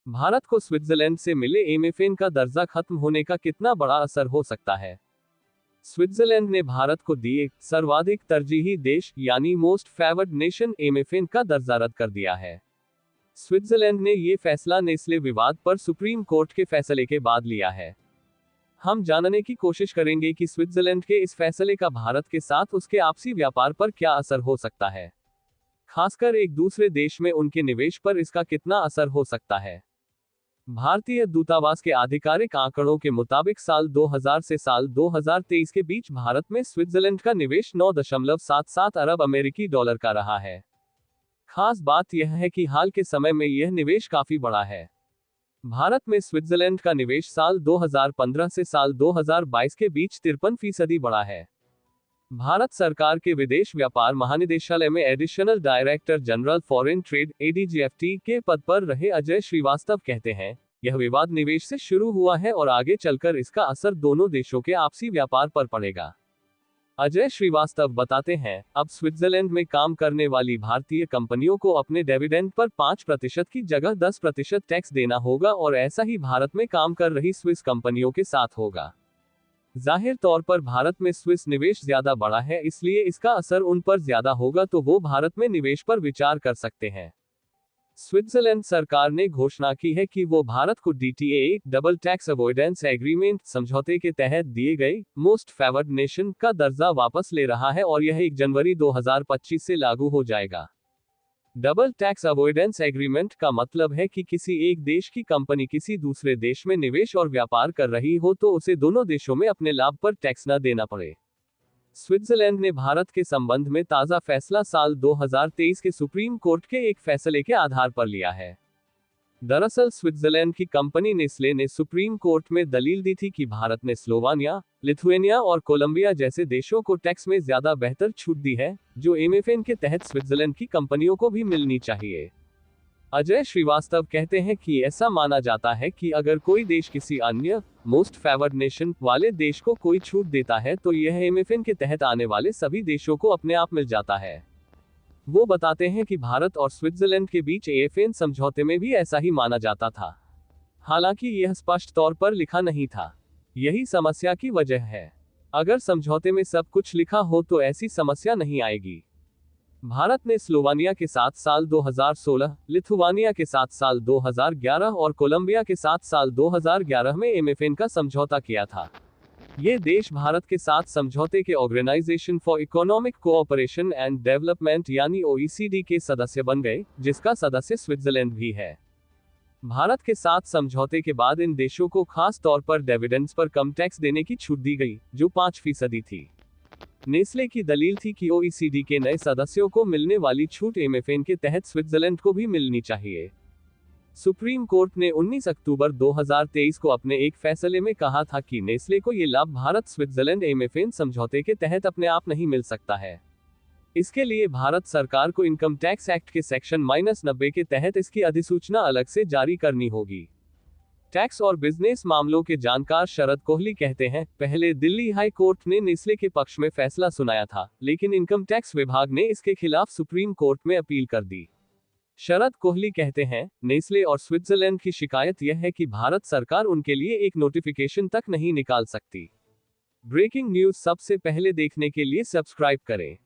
भारत को स्विट्जरलैंड से मिले एमएफएन का दर्जा खत्म होने का कितना बड़ा असर हो सकता है? स्विट्जरलैंड ने भारत को दिए सर्वाधिक तरजीही देश यानी मोस्ट फेवर्ड नेशन एमएफएन का दर्जा रद्द कर दिया है। स्विट्जरलैंड ने ये फैसला नेस्ले विवाद पर सुप्रीम कोर्ट के फैसले के बाद लिया है। हम जानने की कोशिश करेंगे कि स्विट्जरलैंड के इस फैसले का भारत के साथ उसके आपसी व्यापार पर क्या असर हो सकता है, खासकर एक दूसरे देश में उनके निवेश पर इसका कितना असर हो सकता है। भारतीय दूतावास के आधिकारिक आंकड़ों के मुताबिक साल 2000 से साल 2023 के बीच भारत में स्विट्जरलैंड का निवेश 9.77 अरब अमेरिकी डॉलर का रहा है। खास बात यह है कि हाल के समय में यह निवेश काफी बढ़ा है। भारत में स्विट्जरलैंड का निवेश साल 2015 से साल 2022 के बीच 53% बढ़ा है। भारत सरकार के विदेश व्यापार महानिदेशालय में additional director general foreign trade ADGFT के पद पर रहे अजय श्रीवास्तव कहते हैं, यह विवाद निवेश से शुरू हुआ है और आगे चलकर इसका असर दोनों देशों के आपसी व्यापार पर पड़ेगा। अजय श्रीवास्तव बताते हैं, अब स्विट्जरलैंड में काम करने वाली भारतीय कंपनियों को अपने डिविडेंड पर 5% की जगह 10% टैक्स देना होगा और ऐसा ही भारत में काम कर रही स्विस कंपनियों के साथ होगा। जाहिर तौर पर भारत में स्विस निवेश ज्यादा बड़ा है, इसलिए इसका असर उन पर ज्यादा होगा, तो वो भारत में निवेश पर विचार कर सकते हैं। स्विट्जरलैंड सरकार ने घोषणा की है कि वो भारत को DTA double tax avoidance agreement समझौते के तहत दिए गए मोस्ट फेवर्ड नेशन का दर्जा वापस ले रहा है और यह 1 जनवरी 2025 से लागू हो जाएगा। डबल टैक्स अवॉइडेंस एग्रीमेंट का मतलब है कि किसी एक देश की कंपनी किसी दूसरे देश में निवेश और व्यापार कर रही हो तो उसे दोनों देशों में अपने लाभ पर टैक्स न देना पड़े। स्विट्जरलैंड ने भारत के संबंध में ताज़ा फैसला साल 2023 के सुप्रीम कोर्ट के एक फैसले के आधार पर लिया है। दरअसल स्विट्जरलैंड की कंपनी नेस्ले ने सुप्रीम कोर्ट में दलील दी थी कि भारत ने स्लोवानिया, लिथुआनिया और कोलंबिया जैसे देशों को टैक्स में ज्यादा बेहतर छूट दी है, जो एमएफएन के तहत स्विट्जरलैंड की कंपनियों को भी मिलनी चाहिए। अजय श्रीवास्तव कहते हैं कि ऐसा माना जाता है कि अगर कोई देश किसी अन्य मोस्ट फेवर्ड नेशन वाले देश को कोई छूट देता है तो यह एमएफएन के तहत आने वाले सभी देशों को अपने आप मिल जाता है। वो बताते हैं कि भारत और स्विट्जरलैंड के बीच एएफएन समझौते में भी ऐसा ही माना जाता था, हालांकि यह स्पष्ट तौर पर लिखा नहीं था। यही समस्या की वजह है। अगर समझौते में सब कुछ लिखा हो तो ऐसी समस्या नहीं आएगी। भारत ने स्लोवानिया के साथ साल 2016, लिथुआनिया के साथ साल 2011 और कोलंबिया के साथ साल 2011 में एमएफएन का समझौता किया था। ये देश भारत के साथ समझौते के organisation for economic cooperation and development यानी ओईसीडी के सदस्य बन गए, जिसका सदस्य स्विट्जरलैंड भी है। भारत के साथ समझौते के बाद इन देशों को खास तौर पर डिविडेंड्स पर कम टैक्स देने की छूट दी गई, जो 5% थी। नेस्ले की दलील थी कि ओईसीडी के नए सदस्यों को मिलने वाली छूट एमएफएन के तहत स्विट्जरलैंड को भी मिलनी चाहिए। सुप्रीम कोर्ट ने 19 अक्टूबर 2023 को अपने एक फैसले में कहा था कि नेस्ले को ये लाभ भारत स्विट्जरलैंड एमएफएन समझौते के तहत अपने आप नहीं मिल सकता है। इसके लिए भारत सरकार को इनकम टैक्स एक्ट के सेक्शन -90 के तहत इसकी अधिसूचना अलग से जारी करनी होगी। टैक्स और बिजनेस मामलों के जानकार शरद कोहली कहते हैं, पहले दिल्ली हाई कोर्ट ने नेस्ले के पक्ष में फैसला सुनाया था, लेकिन इनकम टैक्स विभाग ने इसके खिलाफ सुप्रीम कोर्ट में अपील कर दी। शरद कोहली कहते हैं, नेस्ले और स्विट्जरलैंड की शिकायत यह है कि भारत सरकार उनके लिए एक नोटिफिकेशन तक नहीं निकाल सकती। ब्रेकिंग न्यूज सबसे पहले देखने के लिए सब्सक्राइब करें।